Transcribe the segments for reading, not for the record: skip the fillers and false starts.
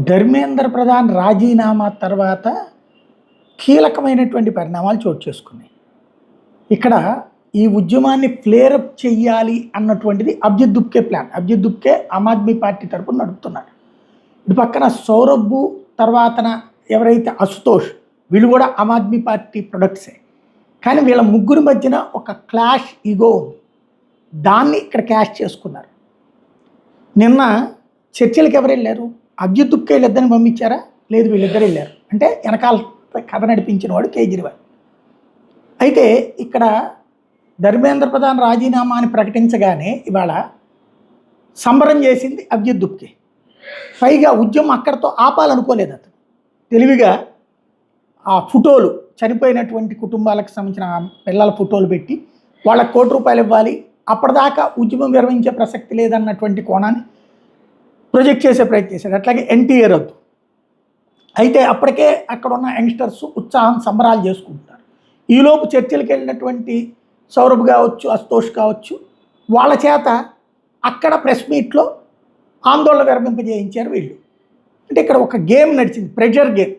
ధర్మేంద్ర ప్రధాన్ రాజీనామా తర్వాత కీలకమైనటువంటి పరిణామాలు చోటు చేసుకున్నాయి. ఇక్కడ ఈ ఉద్యమాన్ని ఫ్లేరప్ చెయ్యాలి అన్నటువంటిది అభిజిత్ దుప్కే ప్లాన్. అభిజిత్ దుప్కే ఆమ్ ఆద్మీ పార్టీ తరపున నడుపుతున్నాడు. ఇటు పక్కన సౌరభ్ తర్వాతన ఎవరైతే అశుతోష్ వీళ్ళు కూడా ఆమ్ ఆద్మీ పార్టీ ప్రొడక్ట్సే. కానీ వీళ్ళ ముగ్గురి మధ్యన ఒక క్లాష్ ఈగో ఉంది. దాన్ని ఇక్కడ క్యాష్ చేసుకున్నారు. నిన్న చర్చలకు ఎవరు వెళ్ళారు? అభిజిత్ దుప్కే వీళ్ళిద్దరిని పంపించారా? లేదు, వీళ్ళిద్దరు వెళ్ళారు. అంటే వెనకాల కథ నడిపించిన వాడు కేజ్రీవాల్. అయితే ఇక్కడ ధర్మేంద్ర ప్రధాన్ రాజీనామాని ప్రకటించగానే ఇవాళ సంబరం చేసింది అభిజిత్ దుప్కే. పైగా ఉద్యమం అక్కడితో ఆపాలనుకోలేదు అతను. తెలివిగా ఆ ఫోటోలు, చనిపోయినటువంటి కుటుంబాలకు సంబంధించిన పిల్లల ఫోటోలు పెట్టి వాళ్ళకి ₹1,00,00,000 ఇవ్వాలి, అప్పటిదాకా ఉద్యమం నిర్వహించే ప్రసక్తి లేదన్నటువంటి కోణాన్ని ప్రొజెక్ట్ చేసే ప్రయత్నం చేశాడు. అట్లాగే ఎన్టీఆర్ వద్దు. అయితే అప్పటికే అక్కడ ఉన్న యంగ్స్టర్స్ ఉత్సాహం సంబరాలు చేసుకుంటున్నారు. ఈలోపు చర్చలకు వెళ్ళినటువంటి సౌరభ్ కావచ్చు, అశుతోష్ కావచ్చు, వాళ్ళ చేత అక్కడ ప్రెస్ మీట్లో ఆందోళన విరమింపజేయించారు వీళ్ళు. అంటే ఇక్కడ ఒక గేమ్ నడిచింది, ప్రెజర్ గేమ్.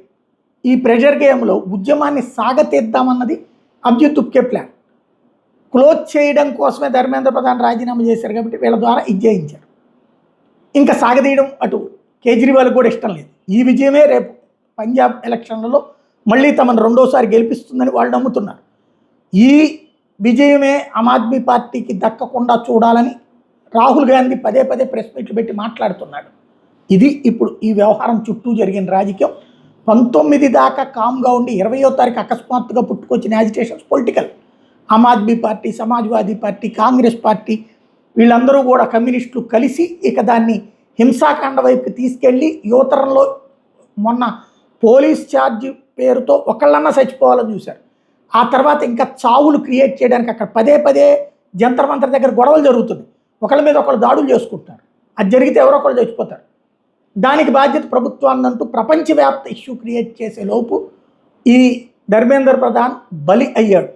ఈ ప్రెజర్ గేమ్లో ఉద్యమాన్ని సాగతీద్దామన్నది అభిజిత్ దుప్కే ప్లాన్. క్లోజ్ చేయడం కోసమే ధర్మేంద్ర ప్రధాన్ రాజీనామా చేశారు కాబట్టి వీళ్ళ ద్వారా ఇది చేయించారు. ఇంకా సాగదీయడం అటు కేజ్రీవాల్ కూడా ఇష్టం లేదు. ఈ విజయమే రేపు పంజాబ్ ఎలక్షన్లలో మళ్ళీ తమను రెండోసారి గెలిపిస్తుందని వాళ్ళు నమ్ముతున్నారు. ఈ విజయమే ఆమ్ ఆద్మీ పార్టీకి దక్కకుండా చూడాలని రాహుల్ గాంధీ పదే పదే ప్రెస్ మీట్లు పెట్టి మాట్లాడుతున్నాడు. ఇది ఇప్పుడు ఈ వ్యవహారం చుట్టూ జరిగిన రాజకీయం. 19 దాకా కామ్గా ఉండి 20వ తారీఖు అకస్మాత్తుగా పుట్టుకొచ్చిన agitations political. Aam Aadmi party, Samajwadi party, Congress party వీళ్ళందరూ కూడా కమ్యూనిస్టులు కలిసి ఇక దాన్ని హింసాకాండ వైపుకి తీసుకెళ్ళి యువతరంలో మొన్న పోలీస్ ఛార్జ్ పేరుతో ఒకళ్ళన్నా చచ్చిపోవాలని చూశారు. ఆ తర్వాత ఇంకా చావులు క్రియేట్ చేయడానికి అక్కడ పదే పదే జంతర్ మంతర్ దగ్గర గొడవలు జరుగుతుంది. ఒకళ్ళ మీద ఒకళ్ళు దాడులు చేసుకుంటున్నారు. అది జరిగితే ఎవరో ఒకళ్ళు చచ్చిపోతారు. దానికి బాధ్యత ప్రభుత్వాన్ని అంటూ ప్రపంచవ్యాప్త ఇష్యూ క్రియేట్ చేసే లోపు ఈ ధర్మేంద్ర ప్రధాన్ బలి అయ్యాడు.